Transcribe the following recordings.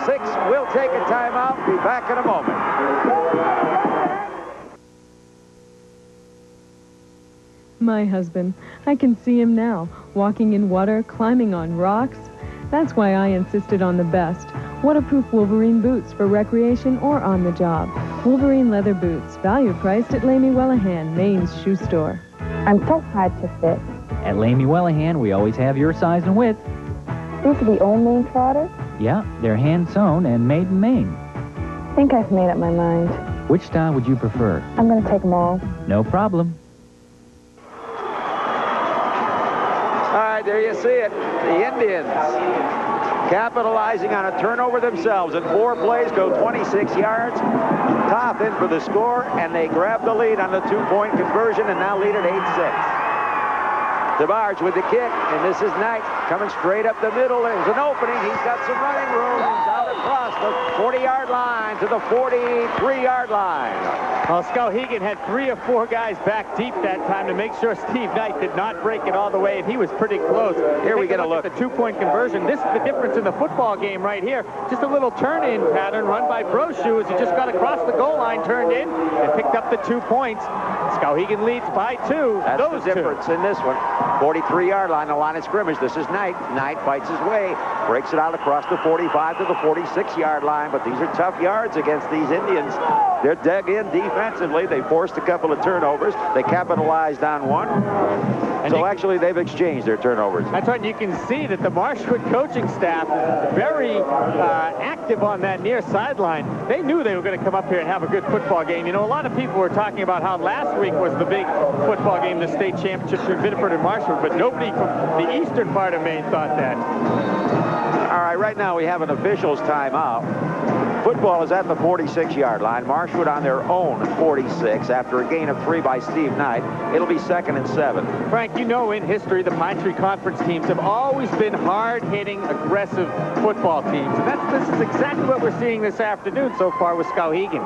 6. We'll take a timeout. Be back in a moment. My husband. I can see him now, walking in water, climbing on rocks. That's why I insisted on the best. Waterproof Wolverine boots for recreation or on the job. Wolverine leather boots, value priced at Lamy Wellahan, Maine's shoe store. I'm so hard to fit. At Lamy Wellahan, we always have your size and width. These are the old Maine trotters? Yeah, they're hand-sewn and made in Maine. I think I've made up my mind. Which style would you prefer? I'm going to take them all. No problem. All right, there you see it. The Indians capitalizing on a turnover themselves. In 4 plays, go 26 yards. Toth in for the score, and they grab the lead on the 2-point conversion and now lead at 8-6. DeBarge with the kick, and this is Knight coming straight up the middle. There's an opening. He's got some running room. He's out across the 40-yard line to the 43-yard line. Well, Skowhegan had 3 or 4 guys back deep that time to make sure Steve Knight did not break it all the way, and he was pretty close. Here we get a look at the 2-point conversion. This is the difference in the football game right here. Just a little turn-in pattern run by Brochu as he just got across the goal line, turned in, and picked up the 2 points. Skowhegan leads by 2. That's the difference in this one. 43-yard line, the line of scrimmage. This is Knight. Knight fights his way, breaks it out across the 45 to the 46-yard line, but these are tough yards against these Indians. They're dug in defensively. They forced a couple of turnovers. They capitalized on one. So actually, they've exchanged their turnovers. That's right. You can see that the Marshwood coaching staff is very active on that near sideline. They knew they were going to come up here and have a good football game. You know, a lot of people were talking about how last week was the big football game, the state championship between Biddeford and Marshwood, but nobody from the eastern part of Maine thought that. All right, right now we have an officials timeout. Football is at the 46-yard line. Marshwood on their own 46 after a gain of 3 by Steve Knight. It'll be 2nd and 7. Frank, you know in history the Pine Tree Conference teams have always been hard-hitting, aggressive football teams. And this is exactly what we're seeing this afternoon so far with Skowhegan.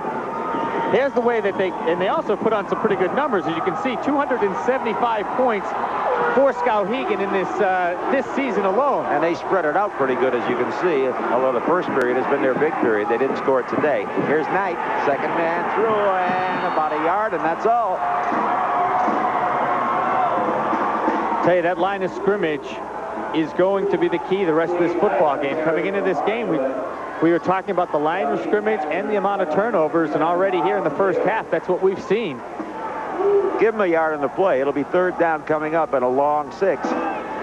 Here's the way that they also put on some pretty good numbers. As you can see, 275 points for Skowhegan in this season alone. And they spread it out pretty good, as you can see, although the first period has been their big period. They didn't score it today. Here's Knight, second man through, and about a yard, and that's all. Tell you, that line of scrimmage is going to be the key the rest of this football game. Coming into this game, we were talking about the line of scrimmage and the amount of turnovers, and already here in the first half, that's what we've seen. Give them a yard in the play. It'll be 3rd down coming up and a long 6.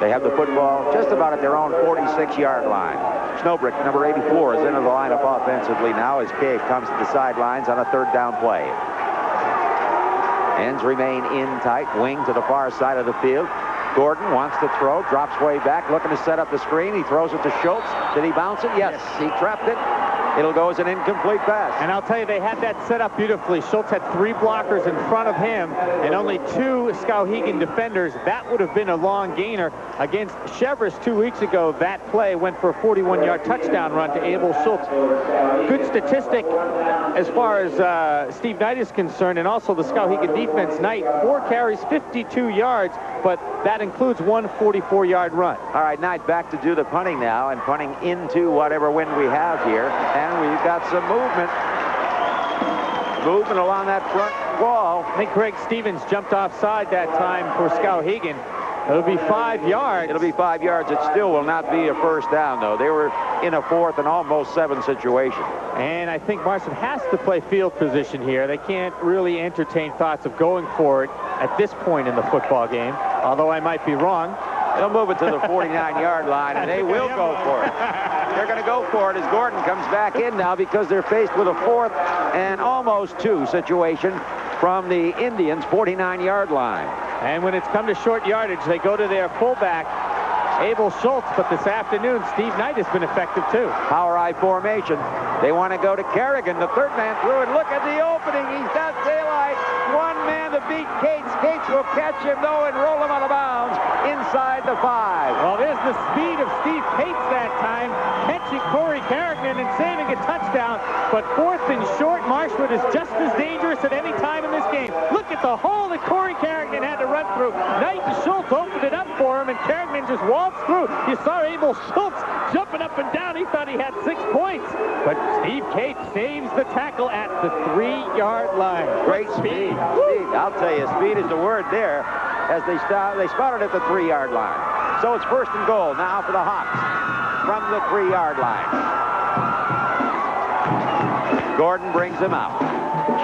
They have the football just about at their own 46-yard line. Snowbrick, number 84, is into the lineup offensively now as Cave comes to the sidelines on a 3rd down play. Ends remain in tight, wing to the far side of the field. Gordon wants to throw, drops way back, looking to set up the screen. He throws it to Schultz. Did he bounce it? Yes, he trapped it. It'll go as an incomplete pass. And I'll tell you, they had that set up beautifully. Schultz had 3 blockers in front of him and only 2 Skowhegan defenders. That would have been a long gainer. Against Chevrolet 2 weeks ago, that play went for a 41-yard touchdown run to Abel Schultz. Good statistic as far as Steve Knight is concerned, and also the Skowhegan defense. Knight, 4 carries, 52 yards, but that includes 1 44-yard run. All right, Knight back to do the punting now, and punting into whatever wind we have here. And we've got some movement along that front wall. I think Greg Stevens jumped offside that time for Skowhegan. It'll be 5 yards. It'll be 5 yards. It still will not be a first down, though. They were in a 4th and almost 7 situation. And I think Marshwood has to play field position here. They can't really entertain thoughts of going for it at this point in the football game, although I might be wrong. They'll move it to the 49-yard line, and they will go for it. They're going to go for it as Gordon comes back in now because they're faced with a 4th and almost 2 situation from the Indians' 49-yard line. And when it's come to short yardage, they go to their fullback, Abel Schultz, but this afternoon, Steve Knight has been effective too. Power I formation. They want to go to Kerrigan, the 3rd man through, and look at the opening. He's got daylight. 1 man to beat Cates. Cates will catch him, though, and roll him out of bounds inside the 5. Well, there's the speed of Steve Cates that time, catching Corey Kerrigan and saving a touchdown. But 4th and short, Marshwood is just as dangerous at any time in this game. Look look at the hole that Corey Carrigan had to run through. Knight and Schultz opened it up for him, and Carrigan just waltzed through. You saw Abel Schultz jumping up and down. He thought he had 6 points. But Steve Cates saves the tackle at the 3-yard line. Great speed. I'll tell you, speed is the word there as they spotted at the 3-yard line. So it's 1st and goal now for the Hawks from the 3-yard line. Gordon brings him out.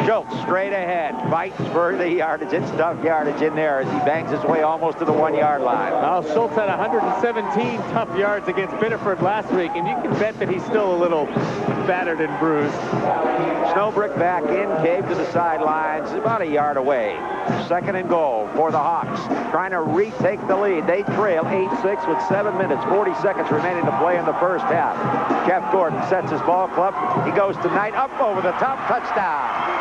Schultz straight ahead, fights for the yardage. It's tough yardage in there as he bangs his way almost to the 1-yard line. Well, Schultz had 117 tough yards against Biddeford last week, and you can bet that he's still a little battered and bruised. Snowbrick back in, Cave to the sidelines, about a yard away. 2nd and goal for the Hawks, trying to retake the lead. They trail 8-6 with 7 minutes, 40 seconds remaining to play in the first half. Jeff Gordon sets his ball club. He goes to Knight, up over the top, touchdown.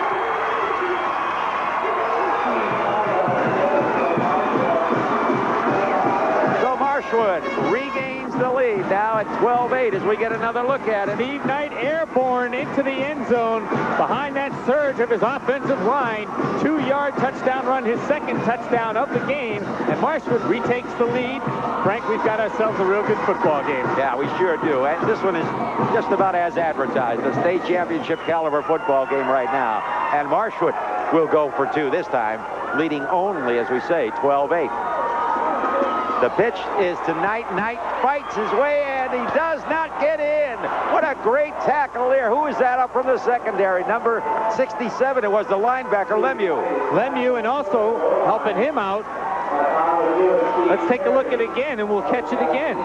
Marshwood regains the lead now at 12-8 as we get another look at it. Steve Knight airborne into the end zone behind that surge of his offensive line. 2-yard touchdown run, his 2nd touchdown of the game, and Marshwood retakes the lead. Frank, we've got ourselves a real good football game. Yeah, we sure do. And this one is just about as advertised, a state championship caliber football game right now. And Marshwood will go for 2 this time, leading only, as we say, 12-8. The pitch is to Knight. Knight fights his way, and he does not get in. What a great tackle there. Who is that up from the secondary? Number 67. It was the linebacker, Lemieux. Lemieux, and also helping him out. Let's take a look at it again, and we'll catch it again.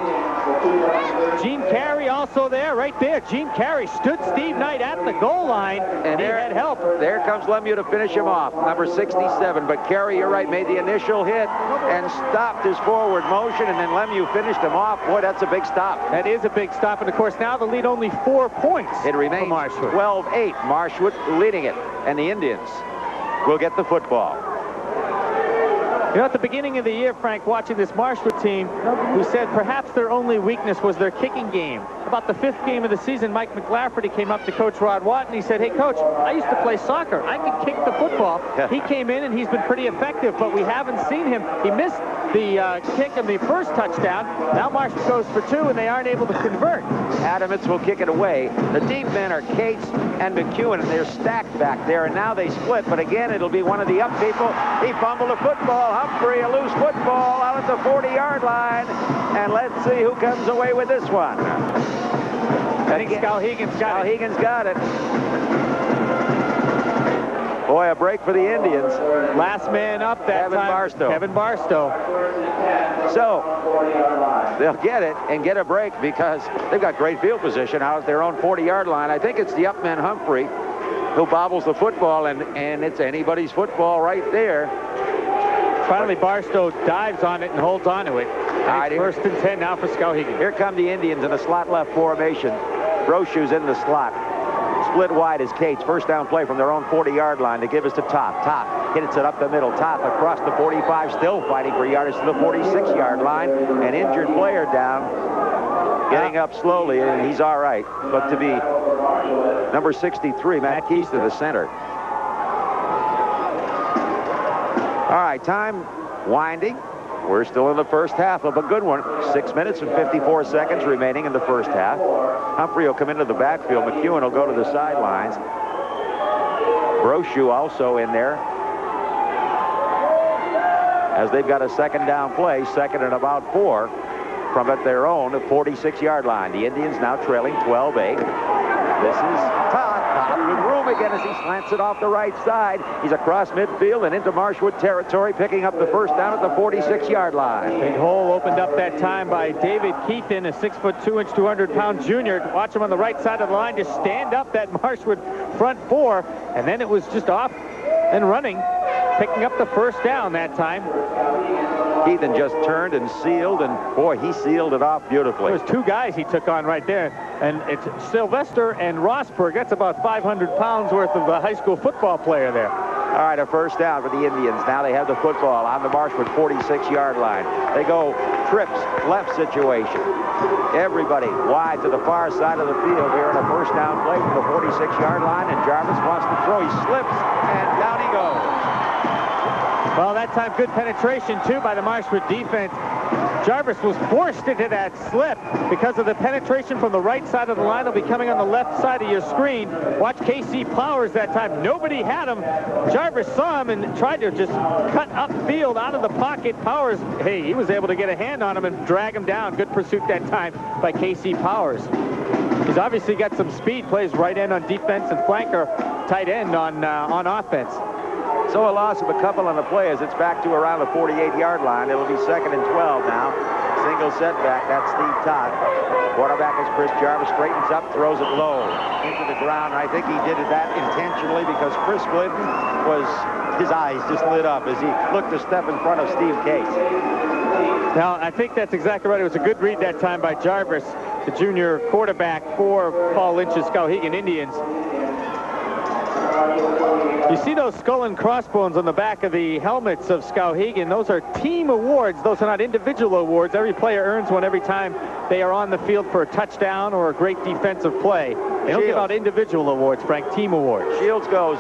Gene Carey also there, right there. Gene Carey stood Steve Knight at the goal line, and he had help. There comes Lemieux to finish him off, number 67. But Carey, you're right, made the initial hit and stopped his forward motion, and then Lemieux finished him off. Boy, that's a big stop. That is a big stop, and of course now the lead only 4 points. It remains 12-8. Marshwood leading it, and the Indians will get the football. You know, at the beginning of the year, Frank, watching this Marshwood team, we said perhaps their only weakness was their kicking game. About the 5th game of the season, Mike McLafferty came up to Coach Rod Watt, and he said, hey, Coach, I used to play soccer. I could kick the football. He came in, and he's been pretty effective, but we haven't seen him. He missed the kick in the first touchdown. Now Marshwood goes for 2, and they aren't able to convert. Adamits will kick it away. The deep men are Cates and McEwen, and they're stacked back there, and now they split. But again, it'll be one of the up people. He fumbled a football. Humphrey, a loose football out at the 40-yard line. And let's see who comes away with this one. I think Skowhegan's got it. Boy, a break for the Indians. Last man up that time. Kevin Barstow. So, they'll get it and get a break because they've got great field position out at their own 40-yard line. I think it's the up man, Humphrey, who bobbles the football, and it's anybody's football right there. Finally, Barstow dives on it and holds on to it. Right, 1st and 10 now for Skowhegan. Here come the Indians in a slot left formation. Brochu's in the slot. Split wide is Cates. 1st down play from their own 40-yard line. They give us to Top. Top hits it up the middle. Top across the 45, still fighting for yardage to the 46-yard line. An injured player down, getting up slowly, and he's all right. But to be number 63, Matt Keister, the center. All right, time winding. We're still in the first half of a good one. 6 minutes and 54 seconds remaining in the first half. Humphrey will come into the backfield. McEwen will go to the sidelines. Brochu also in there, as they've got a 2nd down play, 2nd and about 4 from at their own 46-yard line. The Indians now trailing 12-8. This is Todd with room again as he slants it off the right side. He's across midfield and into Marshwood territory, picking up the 1st down at the 46-yard line. Big hole opened up that time by David Keithan, a 6'2", 200-pound junior. Watch him on the right side of the line just stand up that Marshwood front 4, and then it was just off and running, picking up the 1st down that time. Keithan just turned and sealed, and boy, he sealed it off beautifully. There's 2 guys he took on right there, and it's Sylvester and Rosberg. That's about 500 pounds worth of a high school football player there. All right, a 1st down for the Indians. Now they have the football on the Marshwood 46-yard line. They go trips, left situation. Everybody wide to the far side of the field here in a 1st down play from the 46-yard line, and Jarvis wants to throw. He slips, and down he goes. Well, that time good penetration, too, by the Marshwood defense. Jarvis was forced into that slip because of the penetration from the right side of the line. Will be coming on the left side of your screen. Watch K.C. Powers that time. Nobody had him. Jarvis saw him and tried to just cut upfield out of the pocket. Powers, hey, he was able to get a hand on him and drag him down. Good pursuit that time by K.C. Powers. He's obviously got some speed, plays right end on defense and flanker, tight end on offense. So a loss of a couple on the play as it's back to around the 48-yard line. It'll be 2nd and 12 now. Single setback. That's Steve Todd. Quarterback is Chris Jarvis. Straightens up, throws it low into the ground. I think he did that intentionally because Chris Glidden his eyes just lit up as he looked to step in front of Steve Cates. Now, I think that's exactly right. It was a good read that time by Jarvis, the junior quarterback for Paul Lynch's Skowhegan Indians. You see those skull and crossbones on the back of the helmets of Skowhegan. Those are team awards. Those are not individual awards. Every player earns one every time they are on the field for a touchdown or a great defensive play. They don't give out individual awards, Frank, team awards. Shields goes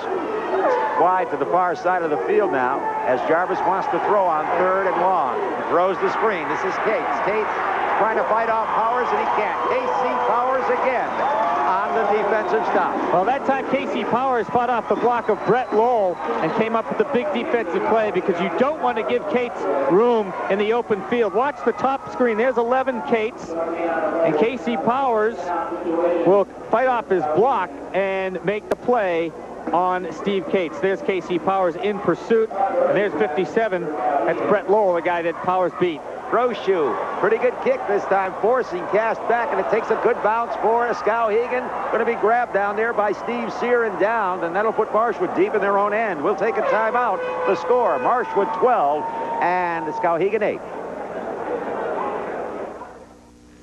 wide to the far side of the field now as Jarvis wants to throw on 3rd and long. He throws the screen. This is Cates. Cates trying to fight off Powers, and he can't. K.C. Powers again on the defensive stop. Well, that time K.C. Powers fought off the block of Brett Lowell and came up with a big defensive play because you don't want to give Cates room in the open field. Watch the top screen. There's 11 Cates, and K.C. Powers will fight off his block and make the play on Steve Cates. There's K.C. Powers in pursuit, and there's 57. That's Brett Lowell, the guy that Powers beat. Brochu, pretty good kick this time, forcing cast back, and it takes a good bounce for Skowhegan. Going to be grabbed down there by Steve Sear and down, and that'll put Marshwood deep in their own end. We'll take a timeout. The score, Marshwood 12 and Skowhegan 8.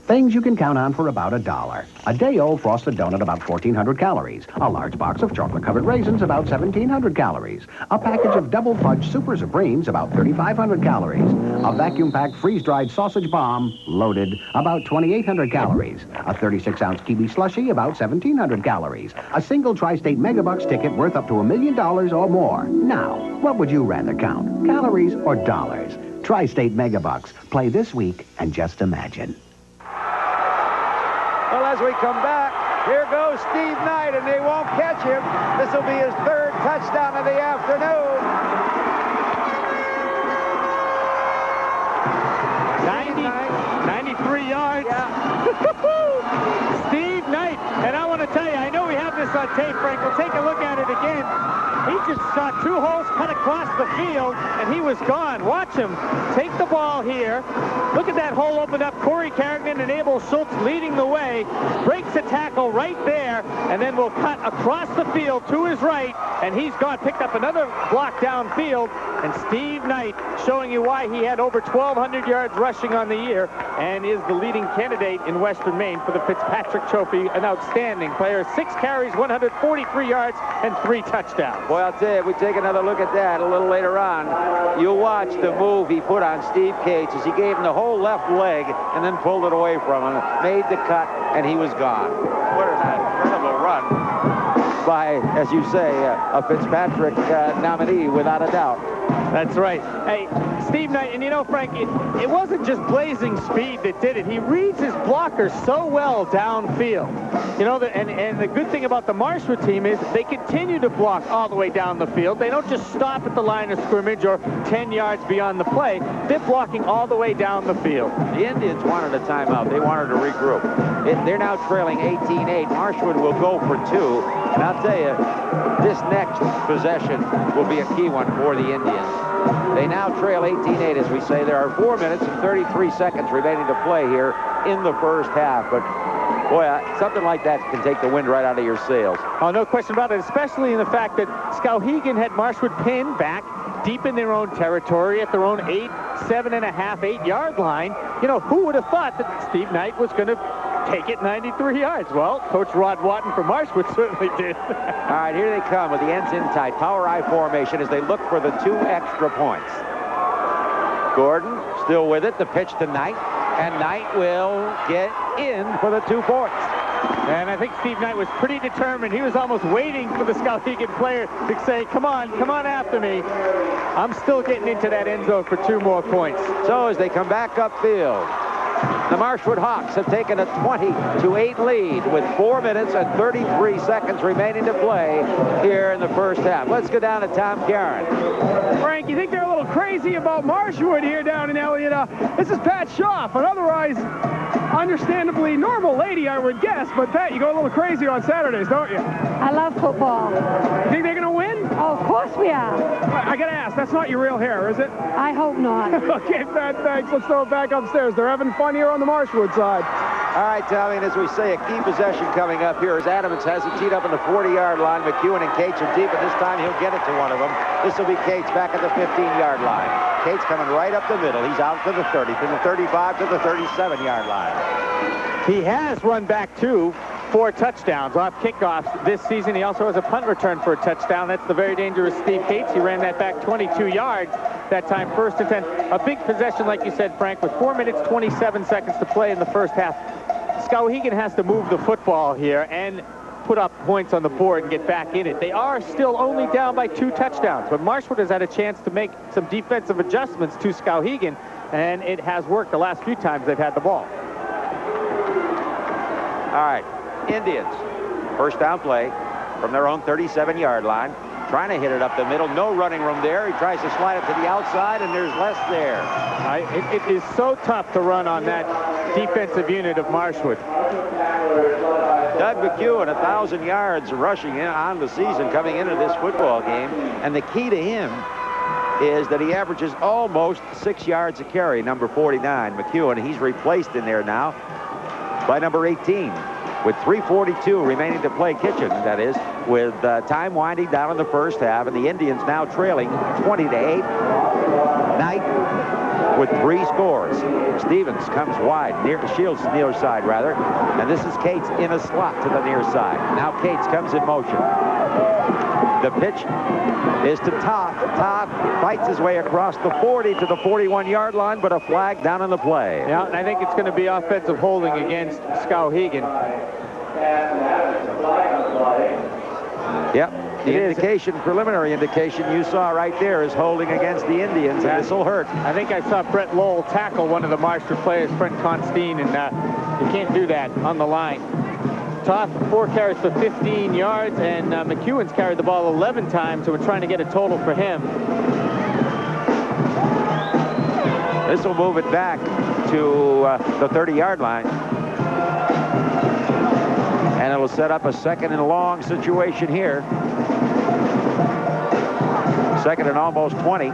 Things you can count on for about $1. A day-old frosted donut, about 1,400 calories. A large box of chocolate-covered raisins, about 1,700 calories. A package of double fudge Super Supremes, about 3,500 calories. A vacuum-packed freeze-dried sausage bomb, loaded, about 2,800 calories. A 36-ounce kiwi slushie, about 1,700 calories. A single Tri-State Megabucks ticket worth up to $1 million or more. Now, what would you rather count, calories or dollars? Tri-State Megabucks. Play this week and just imagine. Well, as we come back, here goes Steve Knight, and they won't catch him. This will be his 3rd touchdown of the afternoon. 93 yards. Yeah. Steve Knight, and I want to tell you, I know we have this on tape, Frank. We'll take a look at it again. He just saw 2 holes cut across the field, and he was gone. Watch him take the ball here. Look at that hole opened up. Corey Carrigan and Abel Schultz leading the way. Breaks a tackle right there, and then will cut across the field to his right, and he's gone. Picked up another block downfield, and Steve Knight showing you why he had over 1,200 yards rushing on the year and is the leading candidate in Western Maine for the Fitzpatrick Trophy. An outstanding player. 6 carries, 143 yards, and 3 touchdowns. Boy, I'll tell you, if we take another look at that a little later on, you'll watch the move he put on Steve Cates as he gave him the whole left leg and then pulled it away from him, made the cut, and he was gone. What an incredible run by, as you say, a Fitzpatrick nominee, without a doubt. That's right. Hey, Steve Knight, and you know, Frank, it wasn't just blazing speed that did it. He reads his blockers so well downfield. You know, and the good thing about the Marshwood team is they continue to block all the way down the field. They don't just stop at the line of scrimmage or 10 yards beyond the play. They're blocking all the way down the field. The Indians wanted a timeout. They wanted to regroup. They're now trailing 18-8. Marshwood will go for 2. And I'll tell you, this next possession will be a key one for the Indians. They now trail 18-8, as we say. There are 4 minutes and 33 seconds remaining to play here in the first half. But, boy, something like that can take the wind right out of your sails. Oh, no question about it, especially in the fact that Skowhegan had Marshwood pinned back deep in their own territory at their own 8-yard line. You know, who would have thought that Steve Knight was going to take it 93 yards? Well, Coach Rod Watton from Marshwood certainly did. All right, here they come with the ends in tight. Power I formation as they look for the 2 extra points. Gordon still with it. The pitch to Knight. And Knight will get in for the 2 points. And think Steve Knight was pretty determined. He was almost waiting for the Skowhegan player to say, come on after me. I'm still getting into that end zone for 2 more points. So as they come back upfield, the Marshwood Hawks have taken a 20-8 lead with 4 minutes and 33 seconds remaining to play here in the first half. Let's go down to Tom Karen. Frank, you think they're a little crazy about Marshwood here down in Elliott? This is Pat Schaff, an otherwise understandably normal lady, I would guess. But Pat, you go a little crazy on Saturdays, don't you? I love football. You think they're going to win? Oh, of course we are. I got to ask, that's not your real hair, is it? I hope not. Okay, Pat, thanks. Let's throw it back upstairs. They're having fun here on the Marshwood side. All right, Tommy, and as we say, a key possession coming up here as Adams has it teed up on the 40-yard line. McEwen and Cates are deep, and this time he'll get it to one of them. This will be Cates back at the 15-yard line. Cates coming right up the middle. He's out to the 30, from the 35 to the 37-yard line. He has run back 4 touchdowns off kickoffs this season. He also has a punt return for a touchdown. That's the very dangerous Steve Cates. He ran that back 22 yards that time, 1st and 10. A big possession, like you said, Frank, with 4 minutes, 27 seconds to play in the first half. Skowhegan has to move the football here and put up points on the board and get back in it. They are still only down by 2 touchdowns, but Marshwood has had a chance to make some defensive adjustments to Skowhegan, and it has worked the last few times they've had the ball. All right, Indians, first down play from their own 37-yard line. Trying to hit it up the middle. No running room there. He tries to slide it to the outside, and there's less there. It is so tough to run on that defensive unit of Marshwood. Doug McEwen, 1,000 yards rushing on the season coming into this football game. And the key to him is that he averages almost 6 yards a carry, number 49, McEwen. He's replaced in there now by number 18. With 3:42 remaining to play, Kitchen, that is, with time winding down in the first half, and the Indians now trailing 20-8. Knight with 3 scores. Stevens comes wide, Shields near side, rather, and this is Cates in a slot to the near side. Now Cates comes in motion. The pitch is to Toth. Toth fights his way across the 40 to the 41-yard line, but a flag down on the play. Yeah, and I think it's going to be offensive holding against Skowhegan. Yep. The preliminary indication you saw right there is holding against the Indians, and this will hurt. I think I saw Brett Lowell tackle one of the Marshwood players, Brent Constine, and you can't do that on the line. Toth, 4 carries for 15 yards, and McEwen's carried the ball 11 times, so we're trying to get a total for him. This will move it back to the 30-yard line. And it will set up a 2nd and long situation here. 2nd and almost 20.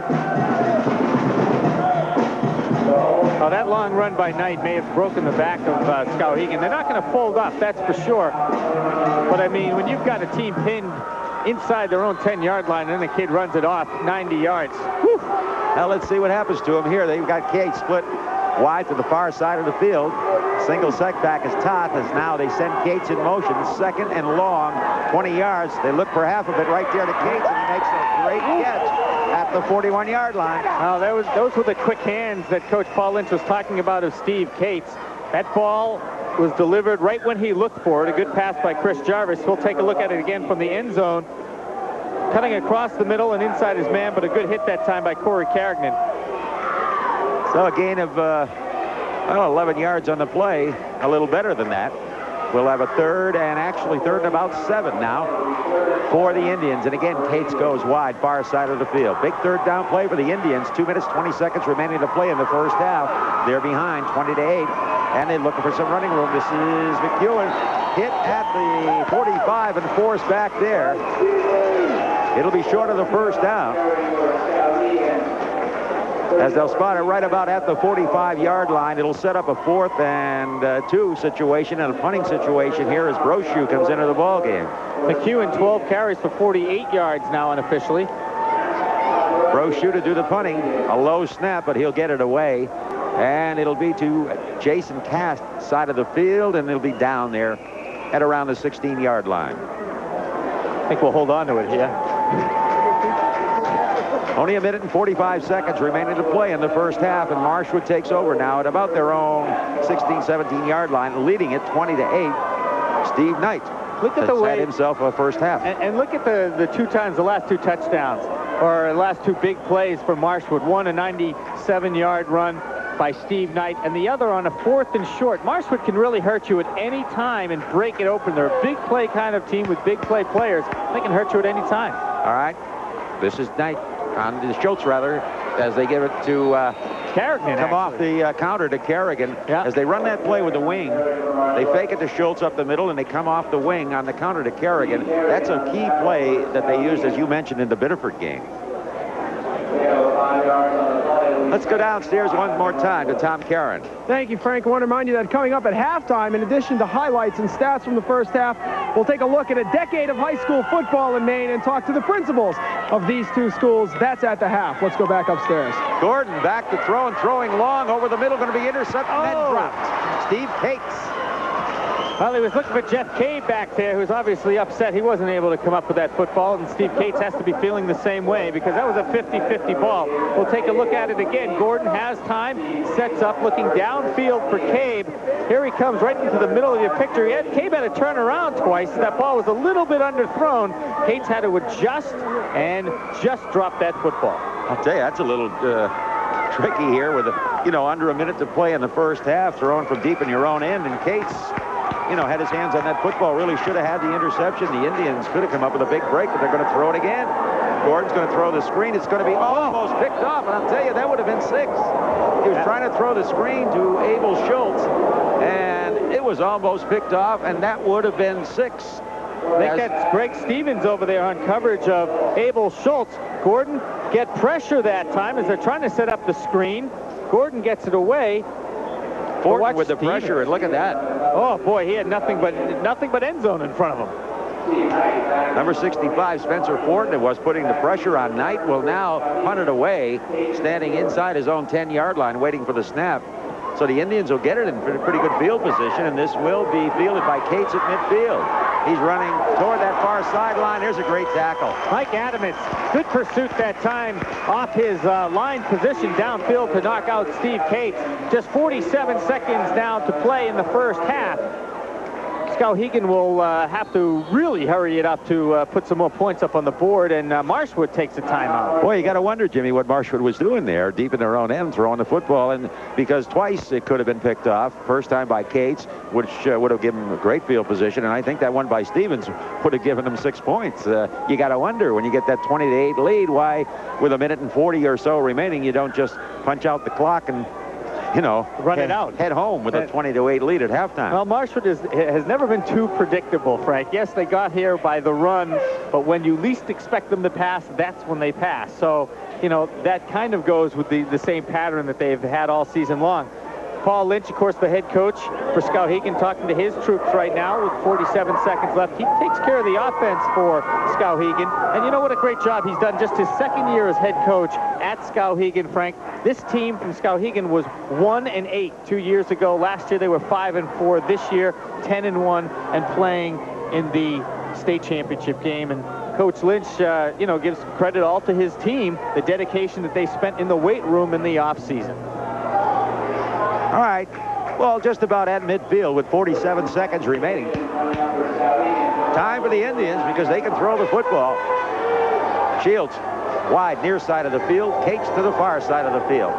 Oh, that long run by Knight may have broken the back of Skowhegan. They're not going to fold up, that's for sure. But, I mean, when you've got a team pinned inside their own 10-yard line and then the kid runs it off 90 yards. Whew. Now let's see what happens to him here. They've got Cates split wide to the far side of the field. Single setback is Toth, as now they send Cates in motion. 2nd and long, 20 yards. They look for half of it right there to Cates, and he makes a great catch at the 41-yard line. Oh, those were the quick hands that Coach Paul Lynch was talking about of Steve Cates. That ball was delivered right when he looked for it. A good pass by Chris Jarvis. We'll take a look at it again from the end zone. Cutting across the middle and inside his man, but a good hit that time by Corey Carrigan. So a gain of 11 yards on the play, a little better than that. We'll have a 3rd and about 7 now for the Indians. And again, Cates goes wide, far side of the field. Big 3rd down play for the Indians. 2 minutes, 20 seconds remaining to play in the first half. They're behind 20-8, and they're looking for some running room. This is McEwen, hit at the 45 and forced back there. It'll be short of the first down, as they'll spot it right about at the 45-yard line. It'll set up a 4th and 2 situation and a punting situation here as Brochu comes into the ball game. McEwen, 12 carries for 48 yards now unofficially. Brochu to do the punting. A low snap, but he'll get it away. And it'll be to Jason Cast side of the field, and it'll be down there at around the 16-yard line. I think we'll hold on to it here. Only a minute and 45 seconds remaining to play in the first half, and Marshwood takes over now at about their own 16, 17-yard line, leading it 20-8. Steve Knight. Look at the way had himself a first half. And look at the last two touchdowns, or last two big plays for Marshwood. One, a 97-yard run by Steve Knight, and the other on a 4th and short. Marshwood can really hurt you at any time and break it open. They're a big play kind of team with big play players. They can hurt you at any time. All right. This is Knight, on the Schultz rather, as they give it to Kerrigan. Come off the counter to Kerrigan. Yeah. As they run that play with the wing, they fake it to Schultz up the middle, and they come off the wing on the counter to Kerrigan. That's a key play that they used, as you mentioned, in the Biddeford game. Let's go downstairs one more time to Tom Caron. Thank you, Frank. I want to remind you that coming up at halftime, in addition to highlights and stats from the first half, we'll take a look at a decade of high school football in Maine and talk to the principals of these two schools. That's at the half. Let's go back upstairs. Gordon back to throw, and throwing long over the middle, going to be intercepted and then dropped. Steve Cates. Well, he was looking for Jeff Cade back there, who's obviously upset he wasn't able to come up with that football, and Steve Cates has to be feeling the same way because that was a 50-50 ball. We'll take a look at it again. Gordon has time, sets up, looking downfield for Cabe. Here he comes right into the middle of your picture. Cabe had to turn around twice. That ball was a little bit underthrown. Cates had to adjust and just drop that football. I'll tell you, that's a little tricky here with, under a minute to play in the first half, throwing from deep in your own end, and Cates, had his hands on that football, really should have had the interception. The Indians could have come up with a big break, but they're going to throw it again. Gordon's going to throw the screen. It's going to be almost picked off, and I'll tell you, that would have been 6. He was trying to throw the screen to Abel Schultz, and it was almost picked off, and that would have been 6. I think that's Greg Stevens over there on coverage of Abel Schultz. Gordon get pressure that time as they're trying to set up the screen. Gordon gets it away. Fortin with the pressure, and look at that. Oh boy, he had nothing but end zone in front of him. Number 65, Spencer Fortin, was putting the pressure on Knight, will now punt it away, standing inside his own 10-yard line, waiting for the snap. So the Indians will get it in pretty good field position, and this will be fielded by Cates at midfield. He's running toward that far sideline. Here's a great tackle. Mike Adamance, good pursuit that time off his line position downfield to knock out Steve Cates. Just 47 seconds now to play in the first half. Skowhegan will have to really hurry it up to put some more points up on the board, and Marshwood takes a timeout. Boy, you got to wonder, Jimmy, what Marshwood was doing there, deep in their own end, throwing the football, and because twice it could have been picked off. First time by Cates, which would have given him a great field position, and I think that one by Stevens would have given him 6 points. You got to wonder, when you get that 20-8 lead, why, with a minute and 40 or so remaining, you don't just punch out the clock and run it out. Head home with a 20-8 lead at halftime. Well, Marshwood has never been too predictable, Frank. Yes, they got here by the run, but when you least expect them to pass, that's when they pass. So, that kind of goes with the same pattern that they've had all season long. Paul Lynch, of course, the head coach for Skowhegan, talking to his troops right now with 47 seconds left. He takes care of the offense for Skowhegan. And you know what a great job he's done. Just his second year as head coach at Skowhegan, Frank. This team from Skowhegan was 1-8 2 years ago. Last year they were 5-4. This year 10-1 and playing in the state championship game. And Coach Lynch, gives credit all to his team, the dedication that they spent in the weight room in the offseason. All right. Well, just about at midfield with 47 seconds remaining. Time for the Indians because they can throw the football. Shields wide near side of the field. Cates to the far side of the field.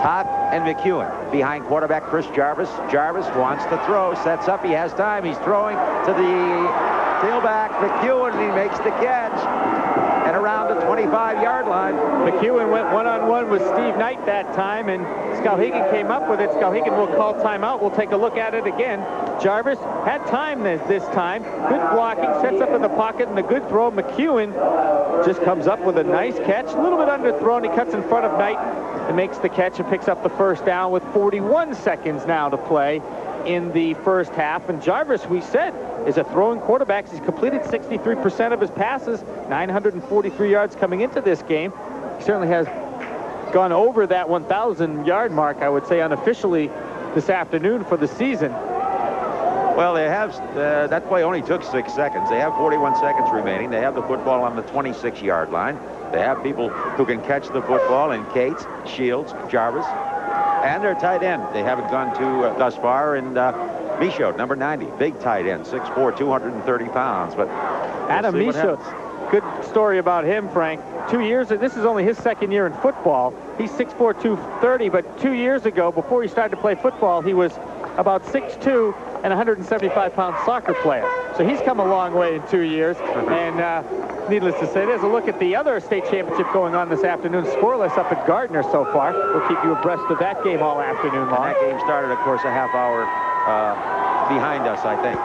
Todd and McEwen behind quarterback Chris Jarvis. Jarvis wants to throw, sets up. He has time. He's throwing to the tailback. McEwen, and he makes the catch. And around the 25-yard line. McEwen went one-on-one with Steve Knight that time, and Skowhegan came up with it. Skowhegan will call timeout. We'll take a look at it again. Jarvis had time this time. Good blocking, sets up in the pocket, and a good throw. McEwen just comes up with a nice catch. A little bit underthrown. He cuts in front of Knight and makes the catch and picks up the first down with 41 seconds now to play in the first half. And Jarvis, we said, is a throwing quarterback. He's completed 63% of his passes, 943 yards coming into this game. He certainly has gone over that 1,000-yard mark, I would say, unofficially this afternoon for the season. Well, they have, that play only took 6 seconds. They have 41 seconds remaining. They have the football on the 26-yard line. They have people who can catch the football in Cates, Shields, Jarvis, and their tight end. They haven't gone to thus far, and Michaud, number 90, big tight end, 6'4", 230 pounds. But Adam Michaud, good story about him, Frank. 2 years, this is only his second year in football. He's 6'4", 230, but 2 years ago, before he started to play football, he was about 6'2" and 175-pound soccer player. So he's come a long way in 2 years. And needless to say, there's a look at the other state championship going on this afternoon. Scoreless up at Gardner so far. We'll keep you abreast of that game all afternoon long. And that game started, of course, a half hour behind us, I think.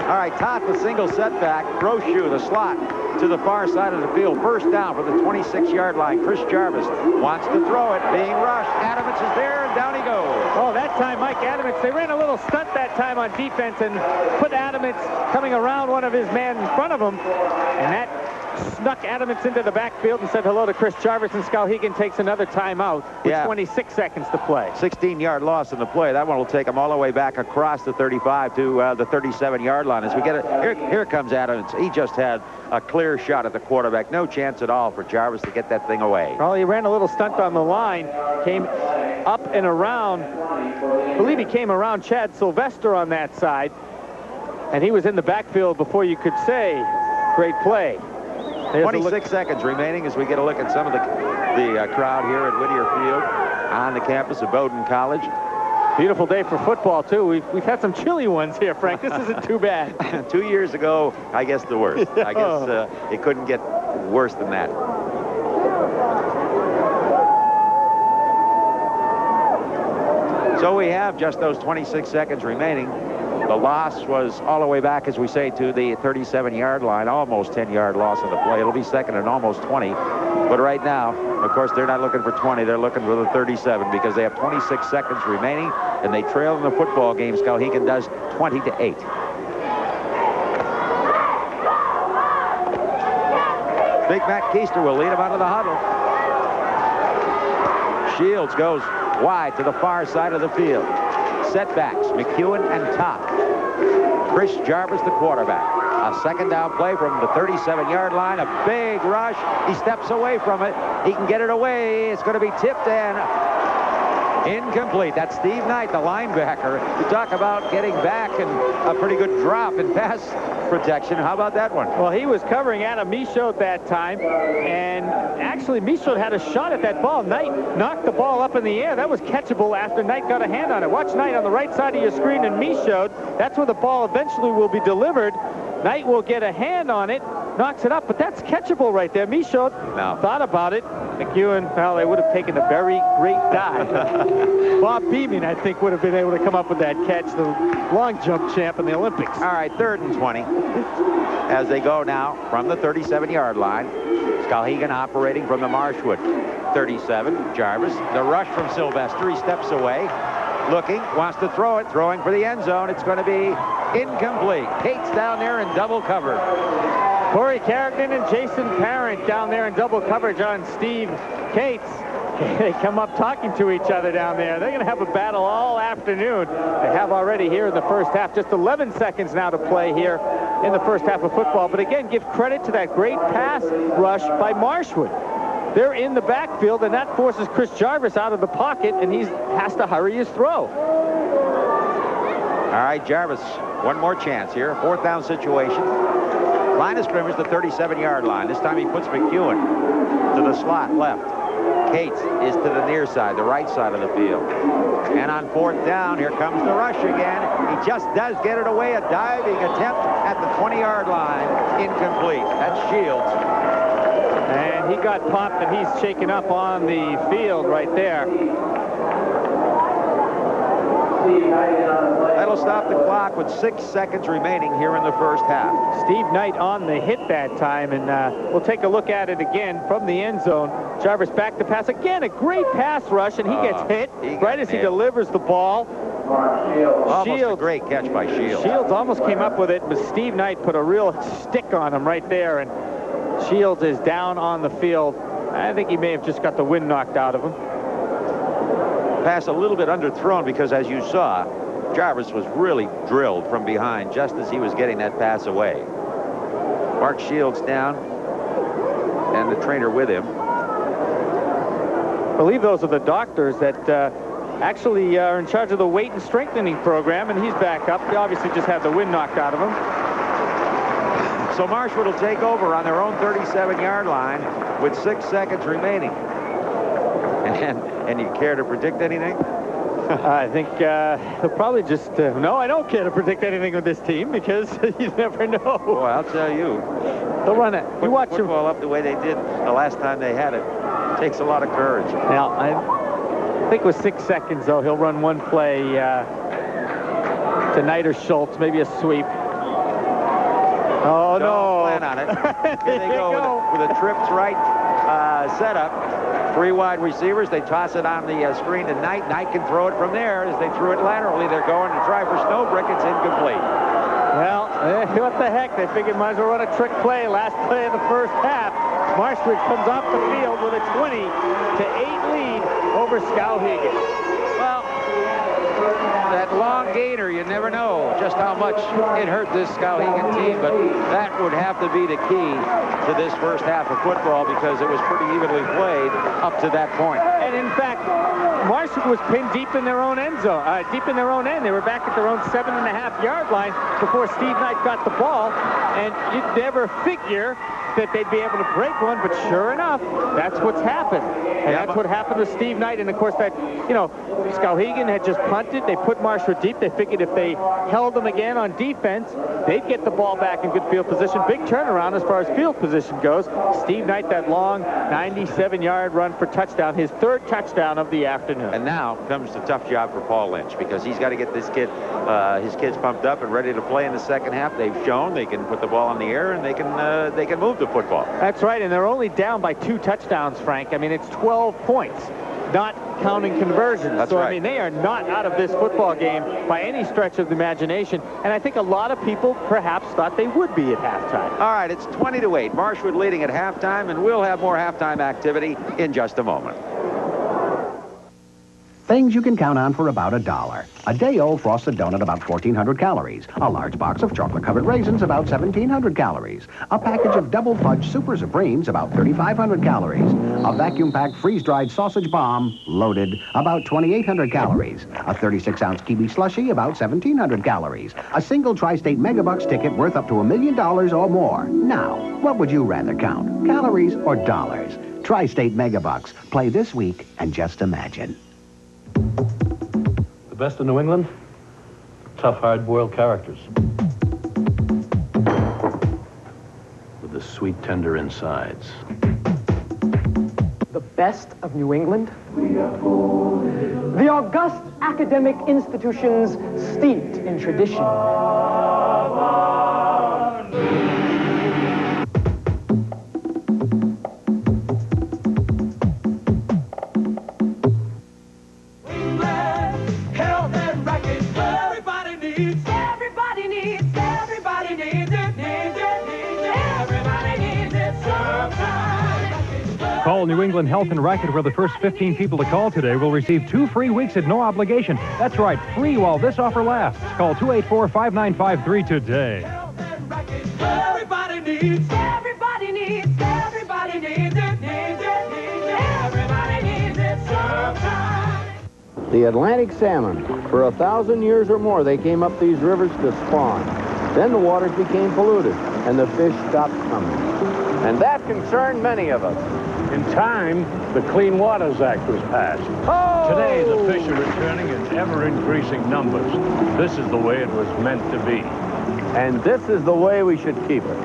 All right, Toth, the single setback. Brochu, the slot to the far side of the field. First down from the 26-yard line. Chris Jarvis wants to throw it, being rushed. Adamits is there, and down he goes. Oh, that time, Mike Adamits, they ran a little stunt that time on defense and put Adamits coming around one of his men in front of him, and that snuck Adamits into the backfield and said hello to Chris Jarvis, and Skowhegan takes another timeout with 26 seconds to play. 16-yard loss in the play. That one will take him all the way back across the 35 to the 37-yard line. As we get it, here comes Adamits. He just had a clear shot at the quarterback. No chance at all for Jarvis to get that thing away. Well, he ran a little stunt on the line, came up and around. I believe he came around Chad Sylvester on that side, and he was in the backfield before you could say great play. There's 26 seconds remaining as we get a look at some of the crowd here at Whittier Field on the campus of Bowdoin College. Beautiful day for football, too. We've had some chilly ones here, Frank. This isn't too bad. 2 years ago, I guess the worst. I guess it couldn't get worse than that. So we have just those 26 seconds remaining. The loss was all the way back, as we say, to the 37-yard line, almost 10-yard loss in the play. It'll be second and almost 20. But right now, of course, they're not looking for 20. They're looking for the 37 because they have 26 seconds remaining, and they trail in the football game. Skowhegan does 20-8. Big Mac Keister will lead him out of the huddle. Shields goes wide to the far side of the field. Setbacks, McEwen and Toth. Chris Jarvis, the quarterback. A second down play from the 37-yard line. A big rush. He steps away from it. He can get it away. It's going to be tipped in. Incomplete. That's Steve Knight, the linebacker. You talk about getting back and a pretty good drop in pass protection. How about that one? Well, he was covering Adam Michaud that time, and actually Michaud had a shot at that ball. Knight knocked the ball up in the air. That was catchable after Knight got a hand on it. Watch Knight on the right side of your screen, and Michaud, that's where the ball eventually will be delivered. Knight will get a hand on it, knocks it up, but that's catchable right there. Michaud thought about it. McEwen, well, they would have taken a very great dive. Bob Beaming, I think, would have been able to come up with that catch, the long jump champ in the Olympics. All right, 3rd and 20 as they go now from the 37-yard line. Skowhegan operating from the Marshwood 37. Jarvis, the rush from Sylvester. He steps away, looking, wants to throw it, throwing for the end zone. It's going to be incomplete. Cates down there in double cover. Corey Carrigan and Jason Parent down there in double coverage on Steve Cates. They come up talking to each other down there. They're going to have a battle all afternoon. They have already here in the first half. Just 11 seconds now to play here in the first half of football. But again, give credit to that great pass rush by Marshwood. They're in the backfield, and that forces Chris Jarvis out of the pocket, and he has to hurry his throw. All right, Jarvis, one more chance here. 4th down situation. Line of scrimmage, the 37-yard line. This time he puts McEwen to the slot left. Cates is to the near side, the right side of the field. And on 4th down, here comes the rush again. He just does get it away. A diving attempt at the 20-yard line. Incomplete. That's Shields. And he got popped, and he's shaken up on the field right there. That'll stop the clock with 6 seconds remaining here in the first half. Steve Knight on the hit that time, and we'll take a look at it again from the end zone. Jarvis back to pass. Again, a great pass rush, and he gets hit right as he delivers the ball. Almost a great catch by Shields. Shields almost came up with it, but Steve Knight put a real stick on him right there, and Shields is down on the field. I think he may have just got the wind knocked out of him. Pass a little bit underthrown because, as you saw, Jarvis was really drilled from behind just as he was getting that pass away. Mark Shields down, and the trainer with him. I believe those are the doctors that actually are in charge of the weight and strengthening program, and he's back up. He obviously just had the wind knocked out of him. So Marshwood will take over on their own 37-yard line with 6 seconds remaining. And you care to predict anything? I think they'll probably just... no, I don't care to predict anything with this team because you never know. Boy, I'll tell you. They'll run it. You watch football up the way they did the last time they had it. Takes a lot of courage. Now, I think with 6 seconds, though, he'll run one play to Knight or Schultz, maybe a sweep. Oh, no. Plan on it. Here they go with a trips right setup. 3 wide receivers. They toss it on the screen to Knight. Knight can throw it from there. As they threw it laterally, they're going to try for Snowbrick. It's incomplete. Well, what the heck? They figured might as well run a trick play. Last play of the first half. Marshwood comes off the field with a 20-8 lead over Skowhegan. Well, that long gainer, you never know just how much it hurt this Skowhegan team, but that would have to be the key to this first half of football because it was pretty evenly played up to that point. And in fact, Marshwood was pinned deep in their own end zone, deep in their own end. They were back at their own 7.5-yard line before Steve Knight got the ball, and you'd never figure that they'd be able to break one, but sure enough, that's what's happened. And that's what happened to Steve Knight. And of course, that, you know, Skowhegan had just punted. They put Marshwood deep. They figured if they held them again on defense, they'd get the ball back in good field position. Big turnaround as far as field position goes. Steve Knight, that long 97-yard run for touchdown, his 3rd touchdown of the afternoon. And now comes the tough job for Paul Lynch because he's got to get this kid, his kids pumped up and ready to play in the second half. They've shown they can put the ball in the air and they can move the football. That's right, and they're only down by 2 touchdowns, Frank. I mean, it's 12 points, not counting conversions. That's so, right. I mean, they are not out of this football game by any stretch of the imagination, and I think a lot of people perhaps thought they would be at halftime. All right, it's 20-8. Marshwood leading at halftime, and we'll have more halftime activity in just a moment. Things you can count on for about $1. A day-old frosted donut, about 1,400 calories. A large box of chocolate-covered raisins, about 1,700 calories. A package of double fudge Super Supremes, about 3,500 calories. A vacuum-packed freeze-dried sausage bomb, loaded, about 2,800 calories. A 36-ounce kiwi slushie, about 1,700 calories. A single Tri-State Megabucks ticket worth up to $1 million or more. Now, what would you rather count, calories or dollars? Tri-State Megabucks. Play this week and just imagine. The best of New England? Tough, hard-boiled characters. With the sweet, tender insides. The best of New England? The august academic institutions steeped in tradition. Call New England Health and Racket, where the first 15 people to call today will receive 2 free weeks at no obligation. That's right, free while this offer lasts. Call 284-5953 today. Everybody needs it, everybody needs it sometime. The Atlantic salmon, for 1,000 years or more, they came up these rivers to spawn. Then the waters became polluted, and the fish stopped coming. And that concerned many of us. In time, the Clean Waters Act was passed. Oh! Today, the fish are returning in ever-increasing numbers. This is the way it was meant to be. And this is the way we should keep it.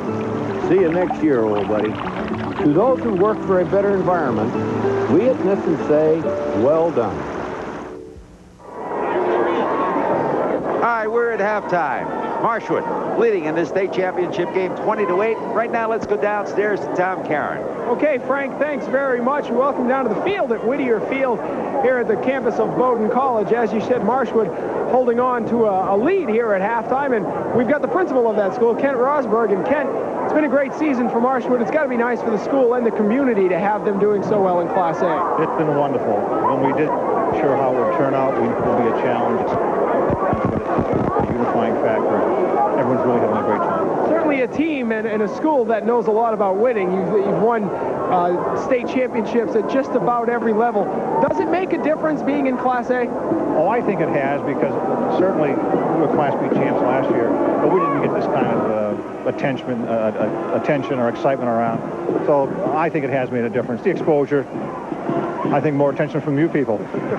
See you next year, old buddy. To those who work for a better environment, we at Nissen say, well done. All right, we're at halftime. Marshwood leading in this state championship game 20-8. Right now, let's go downstairs to Tom Caron. Okay, Frank, thanks very much. Welcome down to the field at Whittier Field here at the campus of Bowdoin College. As you said, Marshwood holding on to a lead here at halftime, and we've got the principal of that school, Kent Rosberg. And Kent, it's been a great season for Marshwood. It's got to be nice for the school and the community to have them doing so well in Class A. It's been wonderful. When we did sure how it would turn out, it would be a challenge. But it's a unifying factor. Everyone's really having a great time. Certainly a team and a school that knows a lot about winning. You've won state championships at just about every level. Does it make a difference being in Class A? Oh, I think it has, because certainly we were Class B champs last year, but we didn't get this kind of attention or excitement around. So I think it has made a difference. The exposure, I think more attention from you people.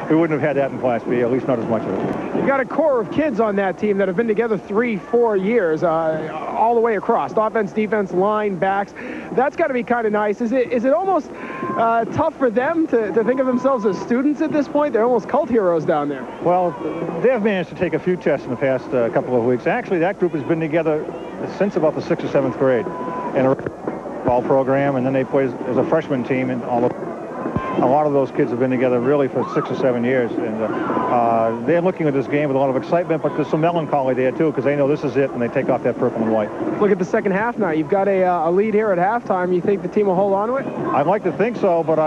We wouldn't have had that in Class B, at least not as much of it. You got a core of kids on that team that have been together 3-4 years, all the way across. Offense, defense, line, backs. That's got to be kind of nice. Is it almost tough for them to think of themselves as students at this point? They're almost cult heroes down there. Well, they've managed to take a few tests in the past couple of weeks. Actually, that group has been together since about the 6th or 7th grade in a ball program, and then they play as a freshman team, and a lot of those kids have been together really for 6 or 7 years, and they're looking at this game with a lot of excitement, but there's some melancholy there too, because they know this is it, and they take off that purple and white. Look at the second half now. You've got a lead here at halftime. You think the team will hold on to it? I'd like to think so, but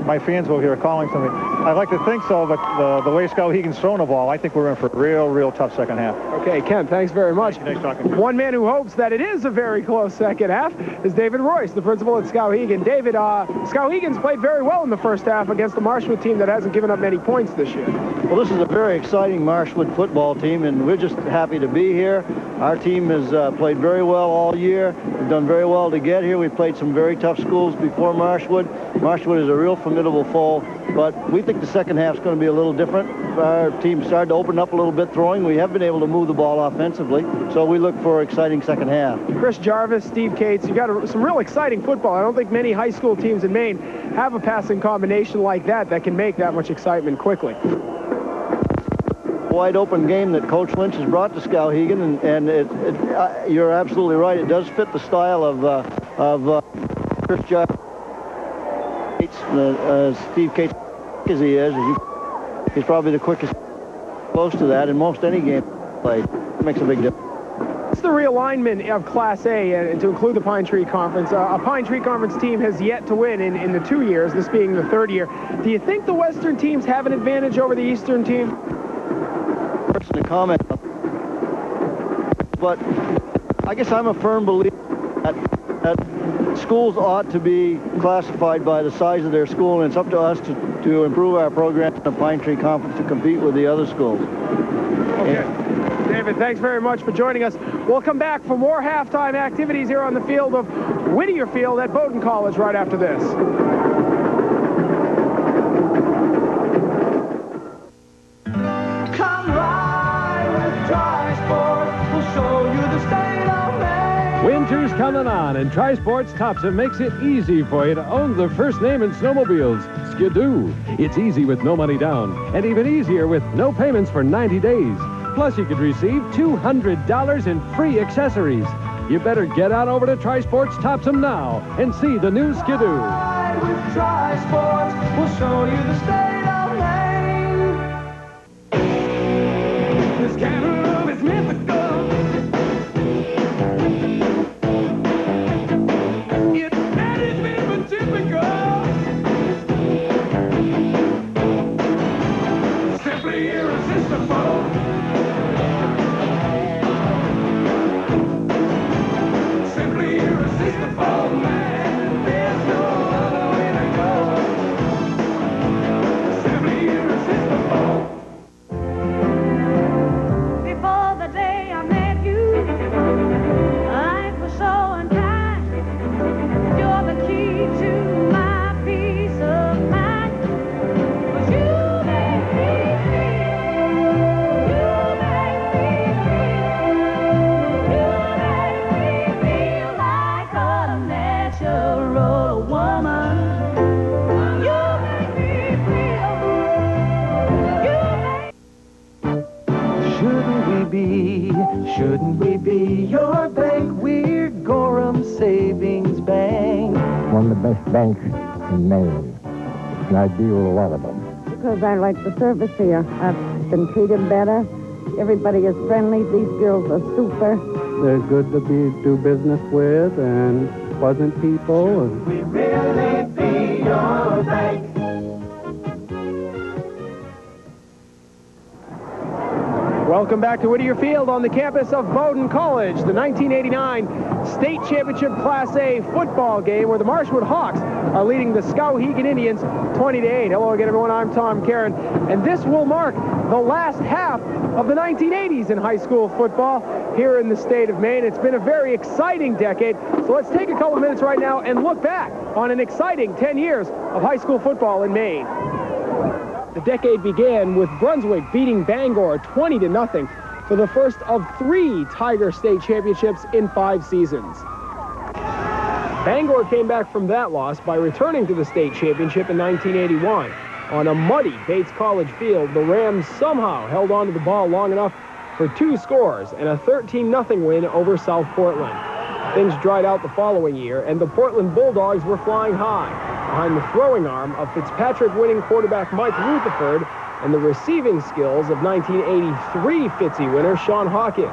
my fans will hear calling to me. I'd like to think so, but the way Skowhegan's thrown the ball, I think we're in for a real tough second half. Okay, Ken, thanks very much. Nice talking to you. One man who hopes that it is a very close second half is David Royce, the principal at Skowhegan. David, Skowhegan's played very well in the first half against the Marshwood team that hasn't given up many points this year. Well, this is a very exciting Marshwood football team, and we're just happy to be here. Our team has played very well all year. We've done very well to get here. We've played some very tough schools before Marshwood. Marshwood is a real formidable foe, but we think the second half's going to be a little different. Our team started to open up a little bit throwing. We have been able to move the ball offensively, so we look for an exciting second half. Chris Jarvis, Steve Cates, you got some real exciting football. I don't think many high school teams in Maine have a passing combination like that can make that much excitement quickly. Wide open game that Coach Lynch has brought to Skowhegan, and you're absolutely right. It does fit the style of Chris Jarvis, Steve Cates, as he is. He's probably the quickest close to that in most any game played. It makes a big difference. It's the realignment of Class A, and to include the Pine Tree Conference. A Pine Tree Conference team has yet to win in the 2 years, this being the third year. Do you think the Western teams have an advantage over the Eastern team? Person to comment, but I guess I'm a firm believer that schools ought to be classified by the size of their school, and it's up to us to improve our program in the Pine Tree Conference to compete with the other schools. Okay. David, thanks very much for joining us. We'll come back for more halftime activities here on the field of Whittier Field at Bowdoin College right after this. Winter's coming on, and Tri-Sports Topsom makes it easy for you to own the first name in snowmobiles, Skidoo. It's easy with no money down, and even easier with no payments for 90 days. Plus, you could receive $200 in free accessories. You better get on over to Tri-Sports Topsom now and see the new Skidoo. With Tri-Sports, we'll show you the state of Maine. This kind of love is mythical. Shouldn't we be your bank? We're Gorham Savings Bank. One of the best banks in Maine, and I deal with a lot of them. Because I like the service here. I've been treated better. Everybody is friendly. These girls are super. They're good to do business with and pleasant people. Should we really be your bank? Welcome back to Whittier Field on the campus of Bowdoin College. The 1989 State Championship Class A football game where the Marshwood Hawks are leading the Skowhegan Indians 20-8. Hello again, everyone. I'm Tom Karen, and this will mark the last half of the 1980s in high school football here in the state of Maine. It's been a very exciting decade, so let's take a couple minutes right now and look back on an exciting 10 years of high school football in Maine. The decade began with Brunswick beating Bangor 20-0 for the first of 3 Tiger State Championships in 5 seasons. Bangor came back from that loss by returning to the state championship in 1981. On a muddy Bates College field, the Rams somehow held on to the ball long enough for 2 scores and a 13-0 win over South Portland. Things dried out the following year, and the Portland Bulldogs were flying high, behind the throwing arm of Fitzpatrick-winning quarterback Mike Rutherford and the receiving skills of 1983 Fitzy winner Sean Hawkins.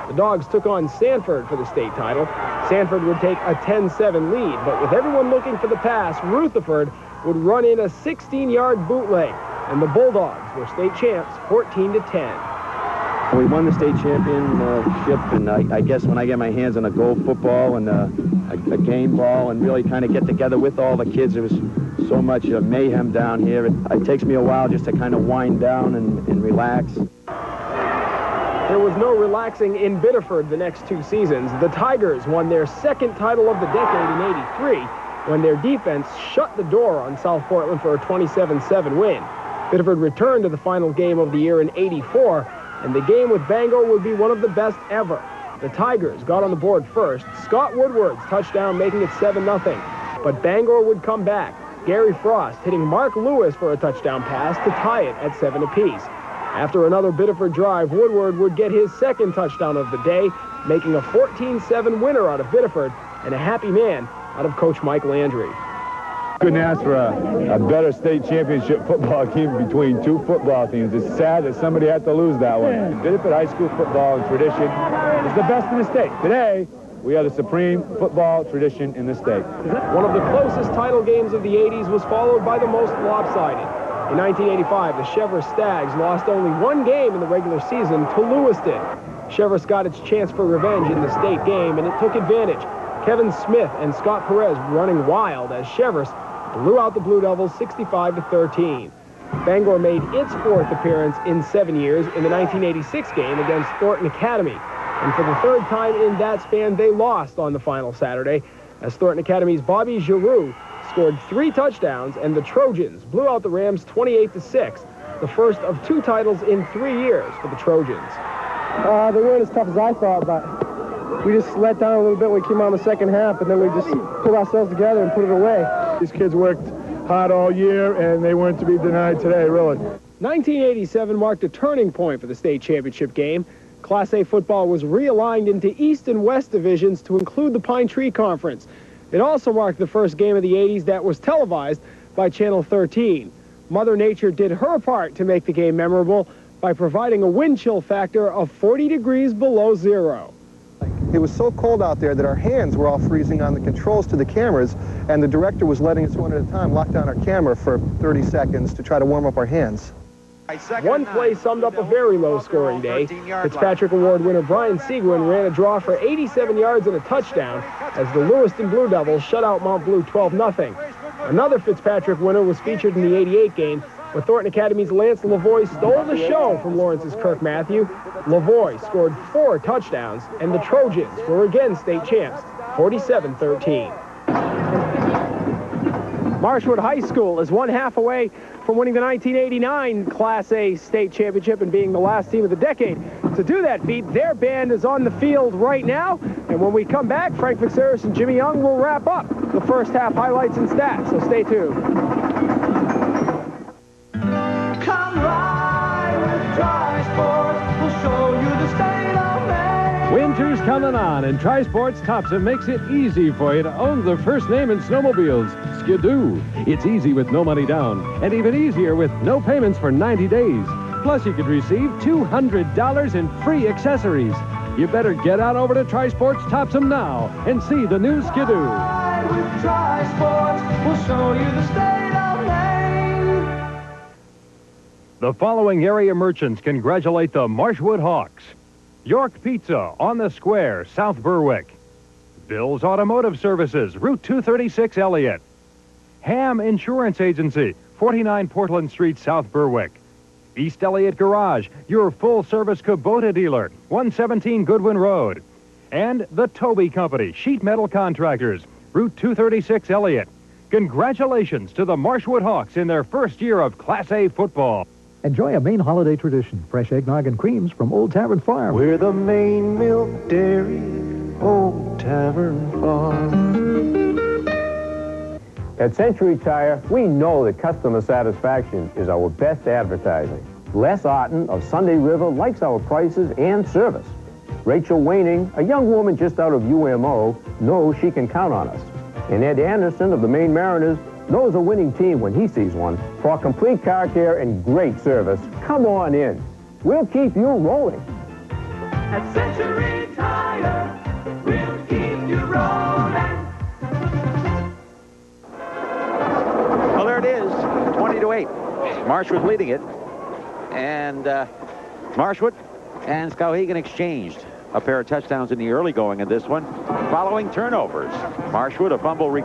The Dogs took on Sanford for the state title. Sanford would take a 10-7 lead, but with everyone looking for the pass, Rutherford would run in a 16-yard bootleg, and the Bulldogs were state champs 14-10. We won the state championship, and I guess when I get my hands on a goal football and a game ball and really kind of get together with all the kids, there was so much mayhem down here. It takes me a while just to kind of wind down and relax. There was no relaxing in Biddeford the next 2 seasons. The Tigers won their 2nd title of the decade in '83 when their defense shut the door on South Portland for a 27-7 win. Biddeford returned to the final game of the year in '84, and the game with Bangor would be one of the best ever. The Tigers got on the board first, Scott Woodward's touchdown making it 7-0. But Bangor would come back, Gary Frost hitting Mark Lewis for a touchdown pass to tie it at 7 apiece. After another Biddeford drive, Woodward would get his 2nd touchdown of the day, making a 14-7 winner out of Biddeford and a happy man out of Coach Mike Landry. Couldn't ask for a better state championship football game between 2 football teams. It's sad that somebody had to lose that one. Biddeford high school football tradition is the best in the state. Today, we are the supreme football tradition in the state. One of the closest title games of the 80s was followed by the most lopsided. In 1985, the Chevrolet Stags lost only 1 game in the regular season to Lewiston. Chevrolet got its chance for revenge in the state game, and it took advantage. Kevin Smith and Scott Perez running wild as Chevrolet blew out the Blue Devils 65-13. Bangor made its 4th appearance in 7 years in the 1986 game against Thornton Academy. And for the 3rd time in that span, they lost on the final Saturday as Thornton Academy's Bobby Giroux scored 3 touchdowns and the Trojans blew out the Rams 28-6, the first of 2 titles in 3 years for the Trojans. They weren't as tough as I thought, but we just let down a little bit when we came out in the second half, and then we just pulled ourselves together and put it away. These kids worked hard all year, and they weren't to be denied today, really. 1987 marked a turning point for the state championship game. Class A football was realigned into East and West divisions to include the Pine Tree Conference. It also marked the first game of the 80s that was televised by Channel 13. Mother Nature did her part to make the game memorable by providing a wind chill factor of 40 degrees below zero. It was so cold out there that our hands were all freezing on the controls to the cameras, and the director was letting us one at a time lock down our camera for 30 seconds to try to warm up our hands. One play summed up a very low-scoring day. Fitzpatrick Award winner Brian Seguin ran a draw for 87 yards and a touchdown as the Lewiston Blue Devils shut out Mount Blue 12-0. Another Fitzpatrick winner was featured in the '88 game, where Thornton Academy's Lance Lavoie stole the show from Lawrence's Kirk Matthew. Lavoie scored 4 touchdowns, and the Trojans were again state champs, 47-13. Marshwood High School is 1/2 away from winning the 1989 Class A state championship and being the last team of the decade. To do that feat, their band is on the field right now, and when we come back, Frank Fixeris and Jimmy Young will wrap up the first half highlights and stats, so stay tuned. Come ride with Tri-Sports, we'll show you the state of Maine. Winter's coming on, and Tri-Sports Topsom makes it easy for you to own the first name in snowmobiles, Skidoo. It's easy with no money down, and even easier with no payments for 90 days. Plus, you could receive $200 in free accessories. You better get on over to Tri-Sports Topsom now and see the new Skidoo. Ride with Tri-Sports, we'll show you the state of Maine. The following area merchants congratulate the Marshwood Hawks. York Pizza on the Square, South Berwick. Bill's Automotive Services, Route 236, Elliott. Ham Insurance Agency, 49 Portland Street, South Berwick. East Elliott Garage, your full-service Kubota dealer, 117 Goodwin Road. And the Toby Company, sheet metal contractors, Route 236, Elliott. Congratulations to the Marshwood Hawks in their first year of Class A football. Enjoy a Maine holiday tradition. Fresh eggnog and creams from Old Tavern Farm. We're the Maine Milk Dairy, Old Tavern Farm. At Century Tire, we know that customer satisfaction is our best advertising. Les Otten of Sunday River likes our prices and service. Rachel Waning, a young woman just out of UMO, knows she can count on us. And Ed Anderson of the Maine Mariners knows a winning team when he sees one. For complete car care and great service, come on in. We'll keep you rolling. At Century Tire, we'll keep you rolling. Well, there it is, 20-8. Marshwood leading it. And Marshwood and Skowhegan exchanged a pair of touchdowns in the early going of this one. Following turnovers, Marshwood a fumble